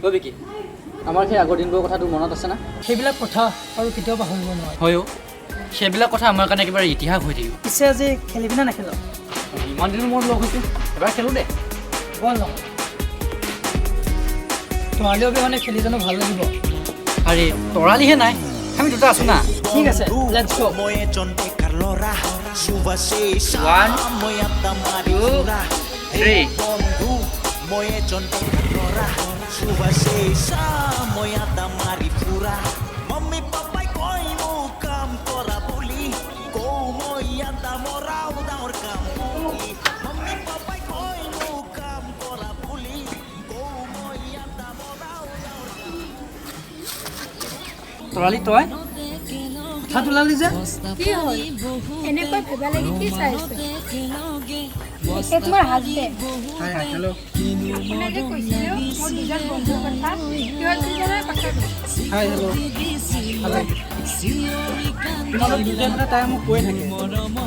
কবি কি আমাৰ সেই আগৰ দিনবোৰৰ কথাটো মনত আছে না সেইবিলাক কথা আৰু কেতিয়াও পাহৰিব নোৱাৰে হয়ো সেইবিলাক কথা আমাৰ কাৰণে একেবাৰে ইতিহাস হৈ থাকিব পিছে আজি খেলিবি নে নেখেল ইমান দিনৰ মূৰত লগ হৈছোঁ এবাৰ খেলোঁ দে বল ন তোমালৈ অবিহনে খেলি জানো ভাল লাগিব আৰে তৰালিহে নাই আমি দুটা আছোঁ না ঠিক আছে লেটছ গো 1 2 তৰালি তই কথা তোলালি যে কি হ'ল এনেকৈ ভেবা লাগি কি চাই আছে এই তোমাৰ হাজবেণ্ড হাই হাই হেল্ল' আপোনাক যে কৈছিলোঁ মোৰ দুজন বন্ধুৰ কথা সিহঁত দুজনৰ কথা হাই হেল্ল' তোমালোক দুজনে তাই মোক কৈ থাকে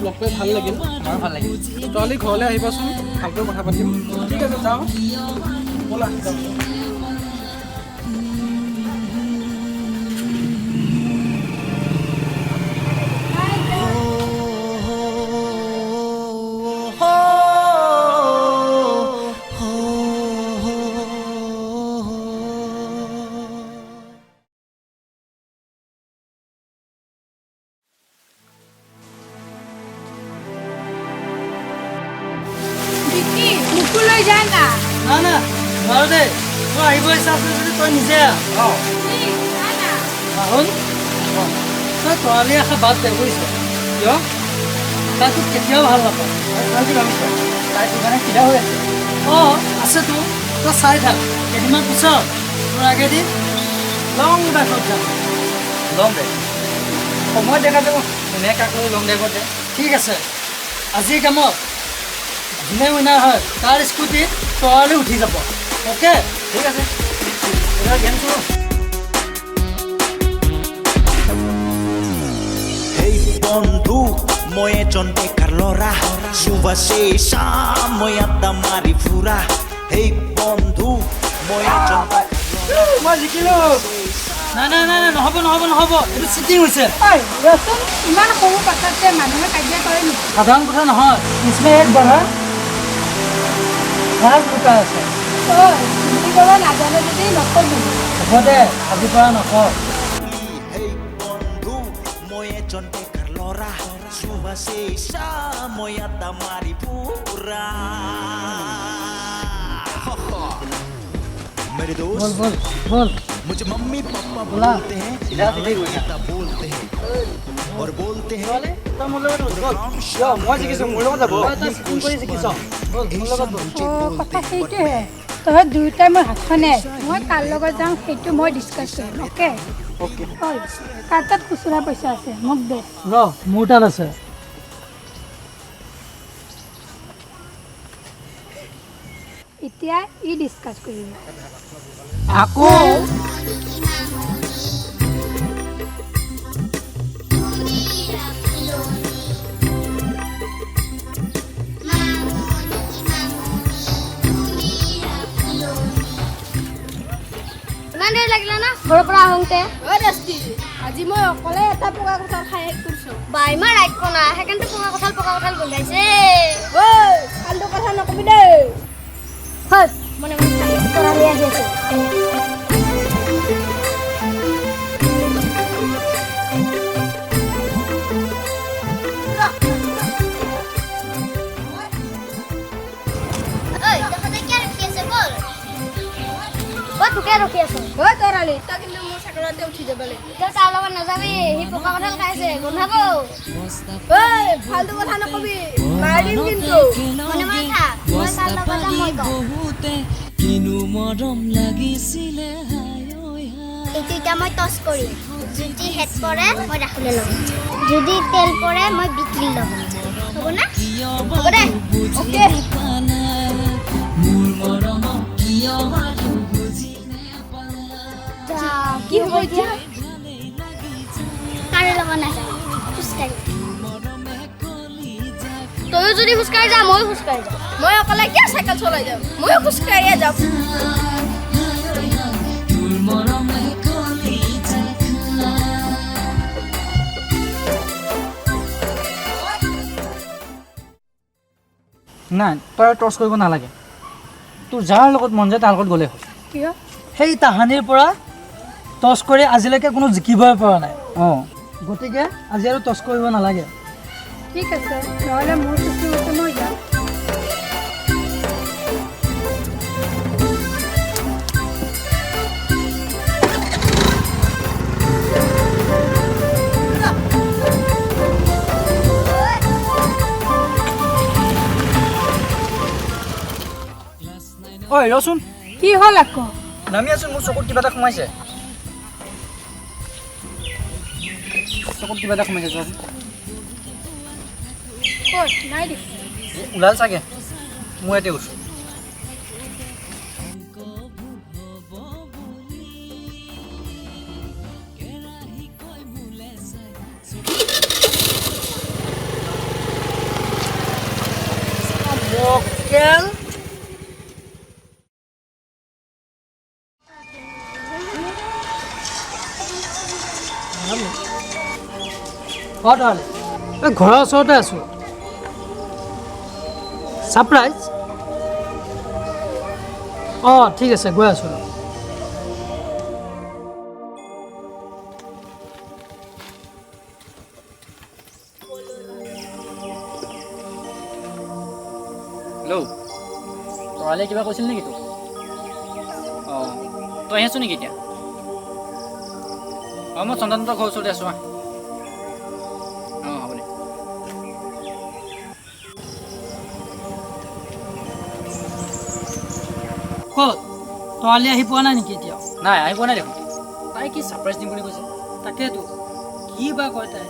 লগ পাই ভাল লাগিল আমাৰ ভাল লাগিল তৰালি ঘৰলৈ আহিবাচোন ভালকৈ কথা পাতিম ঠিক আছে যাওঁ ব'লা বিকি মোকো লৈ যা না না না নোৱাৰো দেই তই আহিব ইচ্ছা আছে যদি তই নিজে আহ প্লিজ যা না আহোন তই তৰালি আশা বাদ দে বুজিছ কিয় তাই তোক কেতিয়াও ভাল নাপায় তই কি ভাবিছ তাই তোৰ কাৰণে চিধা হৈ আছে অঁ আছেতো তই চাই থাক কেইদিনমান পিছত তোৰ আগেদি লং ড্ৰাইভত যাম লং ড্ৰাইভ সময়ত দেখা যাব কোনে কাক লৈ লং ড্ৰাইভত যায় ঠিক আছে আজিৰ কামত যোনে উইনাৰ হয় তাৰ স্কুটিত তৰালি উঠি যাব অ'কে ঠিক আছে এইবাৰ গেম কৰোঁ Hey বন্ধু মই এজন বেকাৰ ল'ৰা সুভাষেশা মই আড্ডা মাৰি ফুৰা Hey বন্ধু মই এজন মই জিকিলোঁ নাই নাই নাই নাই নহ'ব নহ'ব নহ'ব এইটো চিটিং হৈছে ঐ ৰচোন ইমান সৰু কথাত যে মানুহে কাজিয়া কৰে নেকি সাধাৰণ কথা নহয় इसमें एक बड़ा राज লুকাই আছে ঐ চিন্তি কৰিব নাজানে যদি নকবি হ'ব দে আজিৰ পৰা নকওঁ Hey বন্ধু মই এজন বেকাৰ ল'ৰা সুভাষেশা মই আড্ডা মাৰি ফুৰা मेरे বল दोस्त বল বল मुझे मम्मी पापा बोला। बोलते हैं सीधा सीधे बोल। पिता बोलते हैं और बोलते हैं তই মোৰ লগত বল মই জিকিছোঁ মোৰ লগত যাব তই চিটিং কৰি জিকিছ বল মোৰ লগত বল অঁ কথা সেইটোহে তহঁত দুয়োটাই মোৰ হাতখনে মই কাৰ লগত যাওঁ সেইটো মই ডিছকাছ কৰিম অ'কে অ'কে ঐ কাৰ তাত খুচুৰা পইচা আছে মোক দে ৰ মোৰ তাত আছে এতিয়া ই ডিছকাছ কৰিম আকৌ ইমান দেৰি লাগিলে না ঘৰৰ পৰা আহোঁতে আজি মই অকলে এটা পকা কঁঠাল খাই শেষ কৰিছোঁ বা ইমান ৰাখিব না সেইকাৰণে পকা কঁঠাল গোন্ধাইছে ঐ ফাল্টু কথা নকবি দেই হয় মনে মনে তৰালি আহি আছে তোকে ৰখি আছো ঐ তৰালি তই কিন্তু মোৰ চাকৰিতে উঠি যাব লাগিব তই তাৰ লগত নাযাবি সি পকা কঁঠাল খাইছে গোন্ধাব ঐ ফাল্টু কথা নকবি মাৰি দিম কিন্তু মনে মনে থাক মই তাৰ লগত যাম মই কওঁ কিনো মৰম লাগিছিলে এইটো এতিয়া মই টচ কৰিম যদি হেড পৰে মই ৰাহুলে ল'ম যদি তেল পৰে মই বিক্ৰী ল'ম হ'ব না হ'ব দে অ'কে মোৰ মৰম কিয় কি হ'ব এতিয়া কাৰে ল'ব নাযাওঁ খোজকাঢ়ি তয়ো যদি খোজকাঢ়ি যা ময়ো খোজকাঢ়ি যাম মই অকলে কিয় চাইকেল চলাই যাম ময়ো খোজকাঢ়িয়ে যাম নাই তই টৰ্চ কৰিব নালাগে তোৰ যাৰ লগত মন যায় তাৰ লগত গ'লে হ'ল কিয় সেই তাহানিৰ পৰা টচ কৰি আজিলৈকে কোনো জিকিবই পৰা নাই অঁ গতিকে আজি আৰু টচ কৰিব নালাগে ঠিক আছে নহ'লে মোৰ চুচি মতে মই যাম ঐ ৰচোন কি হ'ল আকৌ নামি আছোন মোৰ চকুত কিবা এটা সোমাইছে চকুত কিবা এটা সোমাইছে চোৱাচোন ক'ত নাই দেখি ওলাল চাগে মোৰ ইয়াতে গৈছোঁ মক্কেল এই ঘৰৰ ওচৰতে আছোঁ ছাৰপ্ৰাইজ অঁ ঠিক আছে গৈ আছোঁ হেল্ল' তৰালে কিবা কৈছিল নেকি তোক অঁ তই আহি আছো নেকি এতিয়া অঁ মই চন্দনৰ ঘৰৰ ওচৰতে আছোঁ অঁ হ'ব দে ক'ত তৰালি আহি পোৱা নাই নেকি এতিয়াও নাই আহি পোৱা নাই দেখোন তাই কি ছাৰপ্ৰাইজ দিম বুলি কৈছে তাকেতো কি বা কয় তাই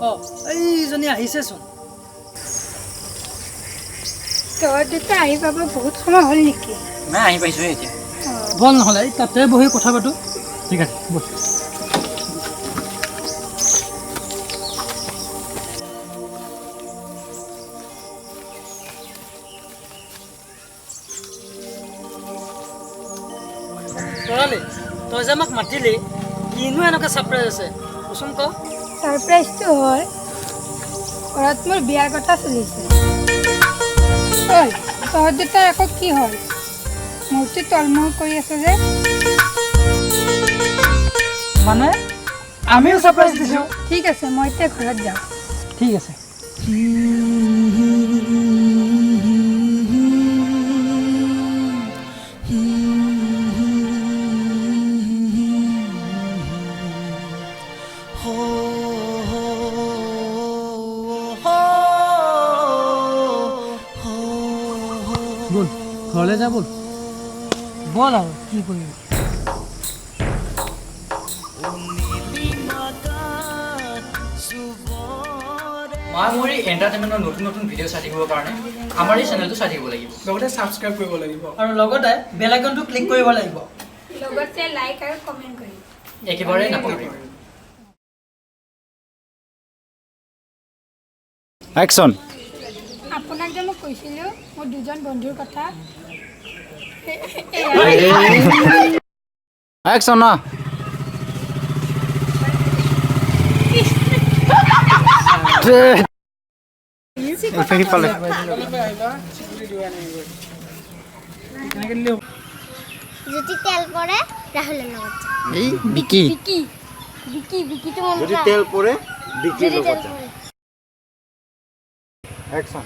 অঁ এইজনী আহিছেচোন তই দুটা আহি পাব বহুত সময় হ'ল নেকি নাই আহি পাইছোঁহে এতিয়া বল নহ'লে এই তাতে বহি কথা পাতোঁ ঠিক আছে ব'ল তৰালি তই যে আমাক মাতিলি কিনো এনেকুৱা ছাৰপ্ৰাইজ আছে কচোন ক ছাৰপ্ৰাইজটো হ'ল ঘৰত মোৰ বিয়াৰ কথা চলিছে ঐ তহঁত দুটাৰ আকৌ কি হ'ল মোৰতো তলমূৰ কৰি আছে যে মানে আমিও ছাৰপ্ৰাইজ দিছোঁ ঠিক আছে মই এতিয়া ঘৰত যাওঁ ঠিক আছে বল ঘৰলৈ যা বল বল আৰু কি কৰিবি মই মোৰ এই এণ্টাৰটেইনমেণ্টৰ নতুন নতুন ভিডিঅ' চাই থাকিবৰ কাৰণে আমাৰ এই চেনেলটো চাই থাকিব লাগিব লগতে ছাবস্ক্ৰাইব কৰিব লাগিব আৰু লগতে বেল আইকনটো ক্লিক কৰিব লাগিব লগতে লাইক আৰু কমেণ্ট কৰিম একেবাৰে নাপাহৰিব একশ্যন আপোনাক যে মই কৈছিলোঁ মোৰ দুজন বন্ধুৰ কথা একশ্যন না পালে যদি তেল পৰে ৰাহুলৰ লগত যাম এই বিকি বিকি বিকি বিকিটো মন যদি তেল পৰে বিকিৰ যদি তেল লগত যাম পৰে একশ্যন